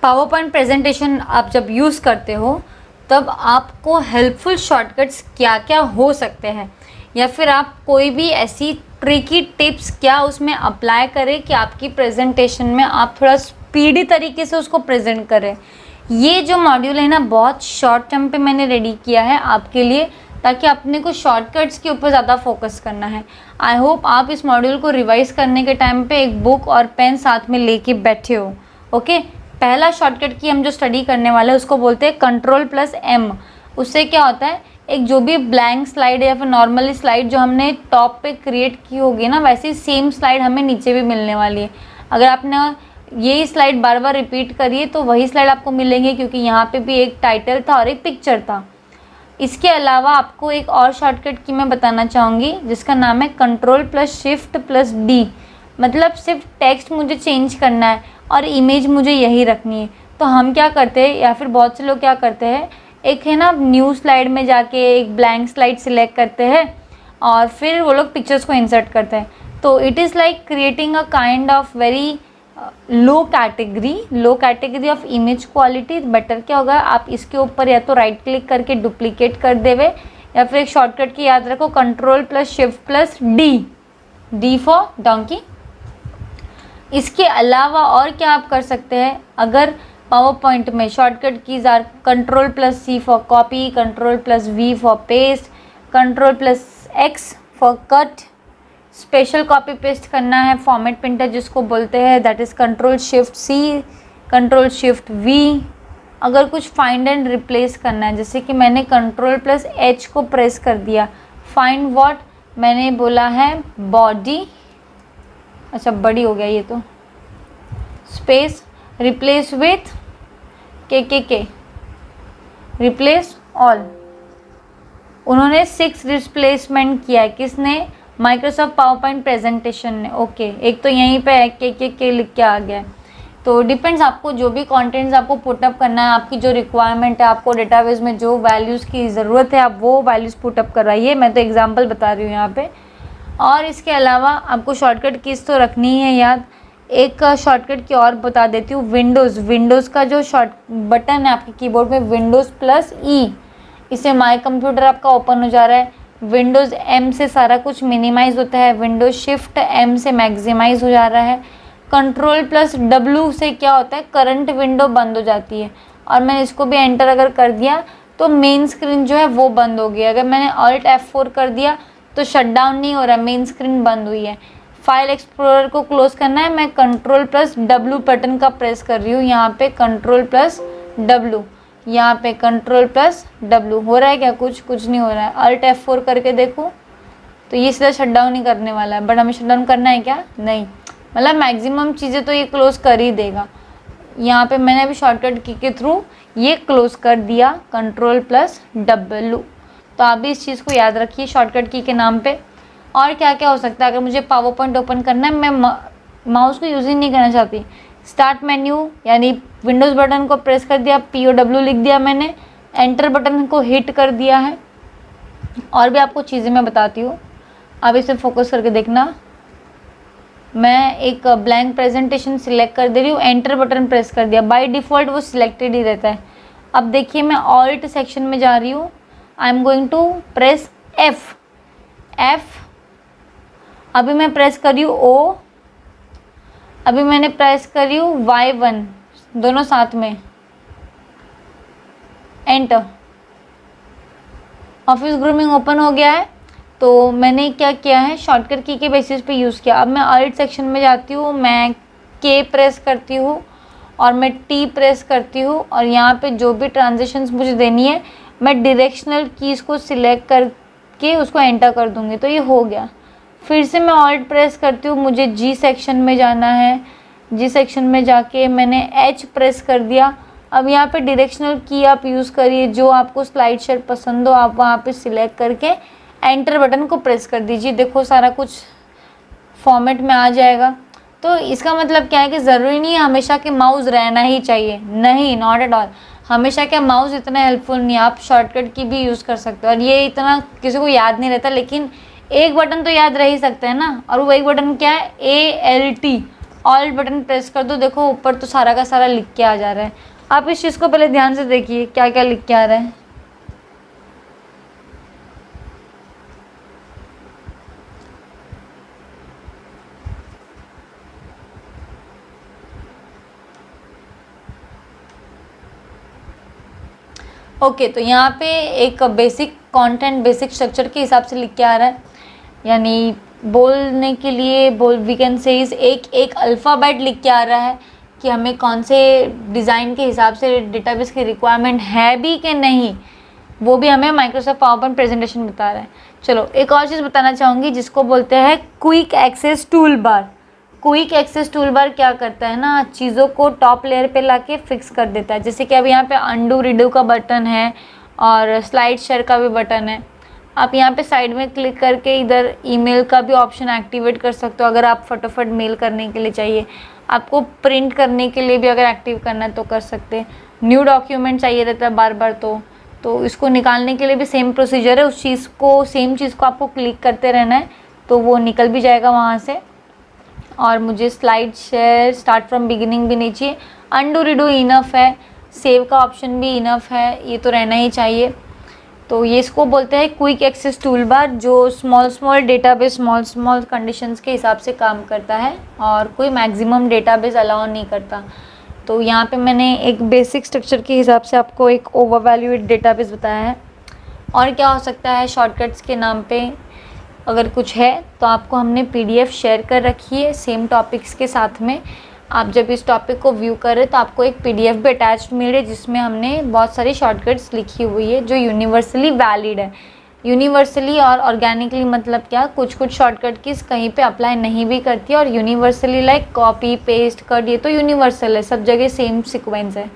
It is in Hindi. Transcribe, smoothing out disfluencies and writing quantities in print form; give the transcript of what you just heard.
पावर पॉइंट प्रेजेंटेशन आप जब यूज़ करते हो तब आपको हेल्पफुल शॉर्टकट्स क्या क्या हो सकते हैं, या फिर आप कोई भी ऐसी ट्रिकी टिप्स क्या उसमें अप्लाई करें कि आपकी प्रेजेंटेशन में आप थोड़ा स्पीडी तरीके से उसको प्रेजेंट करें। ये जो मॉड्यूल है ना, बहुत शॉर्ट टर्म पे मैंने रेडी किया है आपके लिए, ताकि अपने को शॉर्टकट्स के ऊपर ज़्यादा फोकस करना है। आई होप आप इस मॉड्यूल को रिवाइज करने के टाइम पे एक बुक और पेन साथ में लेके बैठे हो। ओके, पहला शॉर्टकट की हम जो स्टडी करने वाले हैं उसको बोलते हैं Ctrl+M। उससे क्या होता है, एक जो भी ब्लैंक स्लाइड या फिर नॉर्मली स्लाइड जो हमने टॉप पे क्रिएट की होगी ना, वैसे ही सेम स्लाइड हमें नीचे भी मिलने वाली है। अगर आपने यही स्लाइड बार बार रिपीट करिए तो वही स्लाइड आपको मिलेंगे, क्योंकि यहाँ पे भी एक टाइटल था और एक पिक्चर था। इसके अलावा आपको एक और शॉर्टकट की मैं बताना चाहूँगी जिसका नाम है Ctrl+Shift+D। मतलब सिर्फ टेक्स्ट मुझे चेंज करना है और इमेज मुझे यही रखनी है। तो हम क्या करते हैं, या फिर बहुत से लोग क्या करते हैं, एक है ना न्यू स्लाइड में जाके एक ब्लैंक स्लाइड सिलेक्ट करते हैं और फिर वो लोग पिक्चर्स को इंसर्ट करते हैं। तो it is like creating a kind of very low category of image quality. Better क्या होगा, आप इसके ऊपर या तो राइट क्लिक करके डुप्लीकेट कर देवे, या फिर एक शॉर्टकट की याद रखो Ctrl+Shift+D, D फॉर डोंकी। इसके अलावा और क्या आप कर सकते हैं, अगर पावर पॉइंट में shortcut keys are Ctrl+C for copy, Ctrl+V for paste, Ctrl+X for cut. Special copy paste करना है, फॉर्मेट प्रिंटर जिसको बोलते हैं, दैट इज़ Ctrl+Shift+C, Ctrl+Shift+V। अगर कुछ फाइंड एंड रिप्लेस करना है, जैसे कि मैंने Ctrl+H को प्रेस कर दिया, फाइंड व्हाट मैंने बोला है बॉडी, अच्छा बड़ी हो गया ये तो, स्पेस रिप्लेस विथ के रिप्लेस ऑल। उन्होंने 6 रिप्लेसमेंट किया है, किसने, माइक्रोसॉफ्ट पावर पॉइंट प्रेजेंटेशन ने। ओके, एक तो यहीं पे है के लिख के आ गया है। तो डिपेंड्स, आपको जो भी कंटेंट्स आपको पुटअप करना है, आपकी जो रिक्वायरमेंट है, आपको डेटाबेस में जो वैल्यूज़ की ज़रूरत है, आप वो वैल्यूज़ पुटअप करवाइए। मैं तो एग्जांपल बता रही हूँ यहाँ पे। और इसके अलावा आपको शॉर्टकट कीज़ तो रखनी है याद। एक शॉर्टकट की और बता देती हूँ, विंडोज़ का जो शॉर्ट बटन है आपके कीबोर्ड में, Windows+E, इससे माई कंप्यूटर आपका ओपन हो जा रहा है। विंडोज़ M से सारा कुछ मिनिमाइज़ होता है, Windows+Shift+M से मैक्सिमाइज़ हो जा रहा है। Ctrl+W से क्या होता है, करंट विंडो बंद हो जाती है। और मैंने इसको भी एंटर अगर कर दिया तो मेन स्क्रीन जो है वो बंद हो गई। अगर मैंने Alt+F4 कर दिया तो शट डाउन नहीं हो रहा, मेन स्क्रीन बंद हुई है। फाइल एक्सप्लोरर को क्लोज करना है, मैं Ctrl+W बटन का प्रेस कर रही हूँ। यहाँ पे Ctrl+W, यहाँ पे Ctrl+W। हो रहा है क्या, कुछ नहीं हो रहा है। Alt+F4 करके देखो तो ये सीधा शट डाउन ही करने वाला है, बट हमें शट डाउन करना है क्या, नहीं, मतलब मैक्सिमम चीज़ें तो ये क्लोज कर ही देगा। यहाँ पे मैंने अभी शॉर्टकट की के थ्रू ये क्लोज कर दिया, Ctrl+W। तो आप भी इस चीज़ को याद रखिए शॉर्टकट की के नाम पे। और क्या क्या हो सकता है, अगर मुझे पावर पॉइंट ओपन करना है, मैं माउस को यूज़ ही नहीं करना चाहती, स्टार्ट मेन्यू यानी विंडोज़ बटन को प्रेस कर दिया, POW लिख दिया मैंने, एंटर बटन को हिट कर दिया है। और भी आपको चीज़ें मैं बताती हूँ, अब इसे फोकस करके देखना। मैं एक ब्लैंक प्रेजेंटेशन सिलेक्ट कर दे रही हूँ, एंटर बटन प्रेस कर दिया, बाय डिफ़ॉल्ट वो सिलेक्टेड ही रहता है। अब देखिए मैं ऑल्ट सेक्शन में जा रही हूँ, I am going to press F। अभी मैं प्रेस कर रही हूँ O, अभी मैंने प्रेस कर रही हूँ Y1, दोनों साथ में, एंटर। ऑफिस ग्रूमिंग ओपन हो गया है। तो मैंने क्या किया है, शॉर्टकट की के बेसिस पे यूज़ किया। अब मैं ऑल्ट सेक्शन में जाती हूँ, मैं K प्रेस करती हूँ और मैं T प्रेस करती हूँ, और यहाँ पे जो भी ट्रांजिशंस मुझे देनी है मैं डायरेक्शनल कीज़ को सिलेक्ट करके उसको एंटर कर दूँगी, तो ये हो गया। फिर से मैं ऑल्ट प्रेस करती हूँ, मुझे G सेक्शन में जाना है, G सेक्शन में जाके मैंने H प्रेस कर दिया। अब यहाँ पे डायरेक्शनल की आप यूज़ करिए, जो आपको स्लाइड शेयर पसंद हो आप वहाँ पे सिलेक्ट करके एंटर बटन को प्रेस कर दीजिए। देखो सारा कुछ फॉर्मेट में आ जाएगा। तो इसका मतलब क्या है कि ज़रूरी नहीं है हमेशा कि माउस रहना ही चाहिए, नहीं, नॉट एट ऑल। हमेशा क्या माउस इतना हेल्पफुल नहीं है, आप शॉर्टकट की भी यूज़ कर सकते हो। और ये इतना किसी को याद नहीं रहता, लेकिन एक बटन तो याद रह ही सकता है ना। और वो एक बटन क्या है, ALT, ऑल बटन प्रेस कर दो, देखो ऊपर तो सारा का सारा लिख के आ जा रहा है। आप इस चीज़ को पहले ध्यान से देखिए क्या क्या लिख के आ रहा है। ओके तो यहाँ पे एक बेसिक कंटेंट बेसिक स्ट्रक्चर के हिसाब से लिख के आ रहा है, यानी बोलने के लिए वी कैन से इज एक अल्फ़ाबेट लिख के आ रहा है कि हमें कौन से डिज़ाइन के हिसाब से डेटाबेस की रिक्वायरमेंट है भी कि नहीं, वो भी हमें माइक्रोसॉफ्ट पावर पॉइंट प्रेजेंटेशन बता रहा है। चलो एक और चीज़ बताना चाहूँगी जिसको बोलते हैं quick access tool bar. Quick access tool bar क्या करता है ना, चीज़ों को टॉप लेयर पे लाके फिक्स कर देता है। जैसे कि अब यहाँ पे अंडू रीडू का बटन है और स्लाइड शेयर का भी बटन है। आप यहाँ पे साइड में क्लिक करके इधर ईमेल का भी ऑप्शन एक्टिवेट कर सकते हो, अगर आप फटाफट मेल करने के लिए चाहिए। आपको प्रिंट करने के लिए भी अगर एक्टिव करना है तो कर सकते हैं। न्यू डॉक्यूमेंट चाहिए रहता है बार बार, तो इसको निकालने के लिए भी सेम प्रोसीजर है। उस चीज़ को सेम चीज़ को आपको क्लिक करते रहना है तो वो निकल भी जाएगा वहाँ से। और मुझे slide share start from beginning भी नहीं चाहिए। अंडू रीडू इनफ है, सेव का ऑप्शन भी इनफ है, ये तो रहना ही चाहिए। तो ये इसको बोलते हैं क्विक एक्सेस टूल बार, जो स्मॉल डेटाबेस स्मॉल कंडीशंस के हिसाब से काम करता है और कोई मैक्सिमम डेटाबेस अलाउ नहीं करता। तो यहाँ पे मैंने एक बेसिक स्ट्रक्चर के हिसाब से आपको एक ओवरवैल्यूड डेटाबेस बताया है। और क्या हो सकता है शॉर्टकट्स के नाम पे अगर कुछ है तो आपको हमने PDF शेयर कर रखी है सेम टॉपिक्स के साथ में। आप जब इस टॉपिक को व्यू करें तो आपको एक PDF भी अटैच्ड मिल रही है जिसमें हमने बहुत सारी शॉर्टकट्स लिखी हुई है जो यूनिवर्सली वैलिड है। यूनिवर्सली और ऑर्गेनिकली मतलब क्या, कुछ शॉर्टकट कीज़ कहीं पे अप्लाई नहीं भी करती है, और universally like copy paste cut, ये तो यूनिवर्सल है, सब जगह सेम सीक्वेंस है।